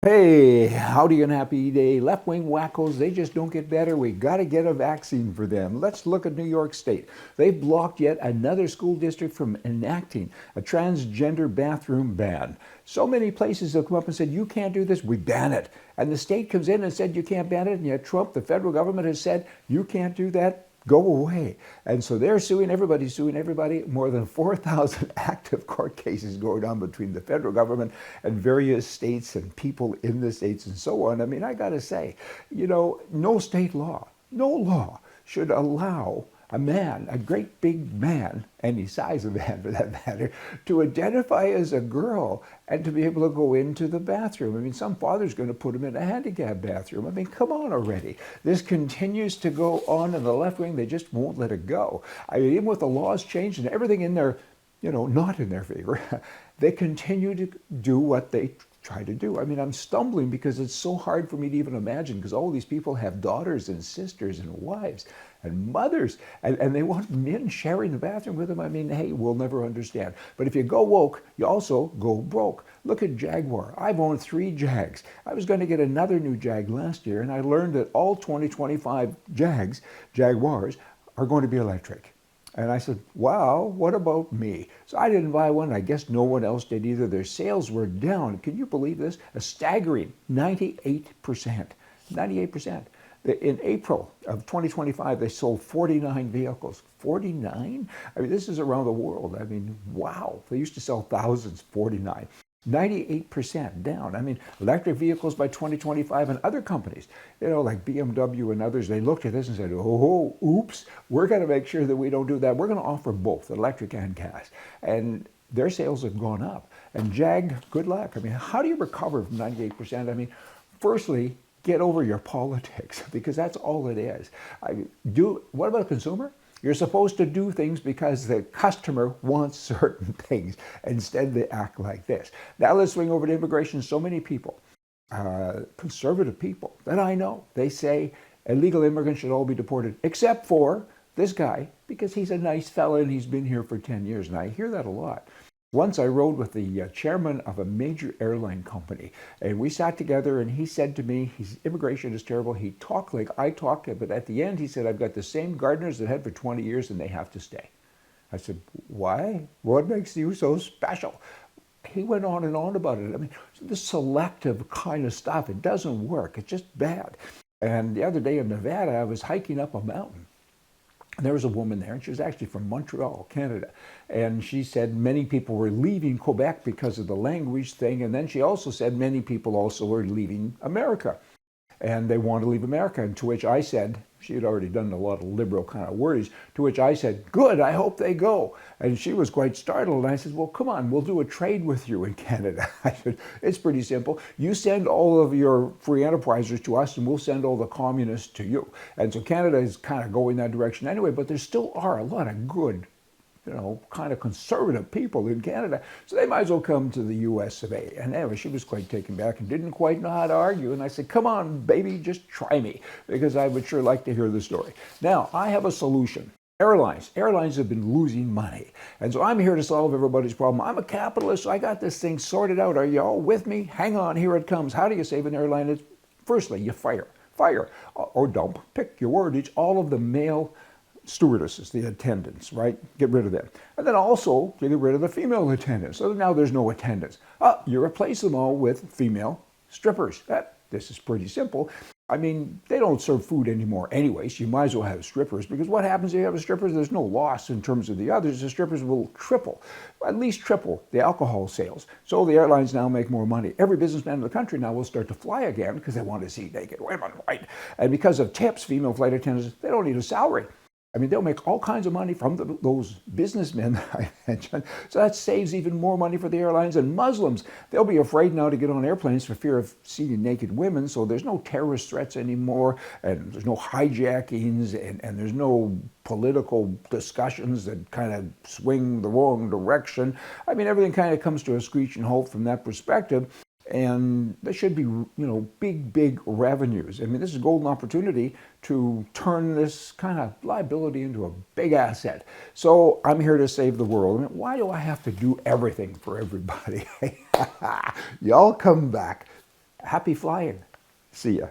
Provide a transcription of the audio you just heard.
Hey, howdy and happy day. Left-wing wackos, they just don't get better. We got to get a vaccine for them. Let's look at New York State. They've blocked yet another school district from enacting a transgender bathroom ban. So many places have come up and said, you can't do this, we ban it. And the state comes in and said, you can't ban it, and yet Trump, the federal government, has said, you can't do that. Go away. And so they're suing everybody. More than 4,000 active court cases going on between the federal government and various states and people in the states and so on. I mean, I got to say, no state law, no law should allow a man, a great big man, any size of man for that matter, to identify as a girl and to be able to go into the bathroom. I mean, some father's going to put him in a handicapped bathroom. I mean, come on already. This continues to go on in the left wing. They just won't let it go. I mean, even with the laws changed and everything in their, not in their favor, they continue to do what they try to do. I mean, I'm stumbling because it's so hard for me to even imagine, because all these people have daughters and sisters and wives and mothers, and they want men sharing the bathroom with them. I mean, hey, we'll never understand. But if you go woke, you also go broke. Look at Jaguar. I've owned 3 JAGs. I was going to get another new JAG last year, and I learned that all 2025 Jaguars, are going to be electric. And I said, wow, what about me? So I didn't buy one. I guess no one else did either. Their sales were down. Can you believe this? A staggering 98%. 98%. In April of 2025, they sold 49 vehicles. 49? I mean, this is around the world. I mean, wow. They used to sell thousands, 49. 98% down. I mean, electric vehicles by 2025, and other companies, like BMW and others, they looked at this and said, oh, oops, we're going to make sure that we don't do that. We're going to offer both electric and gas. And their sales have gone up. And JAG, good luck. I mean, how do you recover from 98%? I mean, firstly, get over your politics, because that's all it is. What about a consumer? You're supposed to do things because the customer wants certain things. Instead, they act like this. Now let's swing over to immigration. So many people, conservative people that I know, they say illegal immigrants should all be deported, except for this guy, because he's a nice fella and he's been here for 10 years. And I hear that a lot. Once I rode with the chairman of a major airline company, and we sat together, and he said to me, immigration is terrible. He talked like I talked, but at the end he said, I've got the same gardeners that had for 20 years and they have to stay. I said, why? What makes you so special? He went on and on about it. I mean, the selective kind of stuff, it doesn't work. It's just bad. And the other day in Nevada, I was hiking up a mountain. And there was a woman there, and she was actually from Montreal, Canada. And she said many people were leaving Quebec because of the language thing. And then she also said many people also were leaving America. And they want to leave America. And to which I said, she had already done a lot of liberal kind of words, to which I said, good, I hope they go. And she was quite startled. And I said, well, come on, we'll do a trade with you in Canada. I said, it's pretty simple. You send all of your free enterprisers to us, and we'll send all the communists to you. And so Canada is kind of going that direction anyway, but there still are a lot of good, kind of conservative people in Canada. So they might as well come to the US of A. And anyway, she was quite taken back and didn't quite know how to argue. And I said, come on, baby, just try me, because I would sure like to hear the story. Now, I have a solution. Airlines have been losing money. And so I'm here to solve everybody's problem. I'm a capitalist, so I got this thing sorted out. Are you all with me? Hang on, here it comes. How do you save an airline? It's, firstly, you fire or dump, pick your word. It's all of the male stewardesses, the attendants, right? Get rid of them. And then also, you get rid of the female attendants. So now there's no attendants. You replace them all with female strippers. This is pretty simple. I mean, they don't serve food anymore anyway, so you might as well have strippers, because what happens if you have a stripper? There's no loss in terms of the others. The strippers will at least triple the alcohol sales. So the airlines now make more money. Every businessman in the country now will start to fly again because they want to see naked women, right? And because of tips, female flight attendants, they don't need a salary. I mean, they'll make all kinds of money from those businessmen that I mentioned. So that saves even more money for the airlines. And Muslims, they'll be afraid now to get on airplanes for fear of seeing naked women. So there's no terrorist threats anymore, and there's no hijackings, and there's no political discussions that kind of swing the wrong direction. I mean, everything kind of comes to a screeching halt from that perspective. And there should be, big revenues. I mean, this is a golden opportunity to turn this kind of liability into a big asset. So I'm here to save the world. I mean, why do I have to do everything for everybody? Y'all come back. Happy flying. See ya.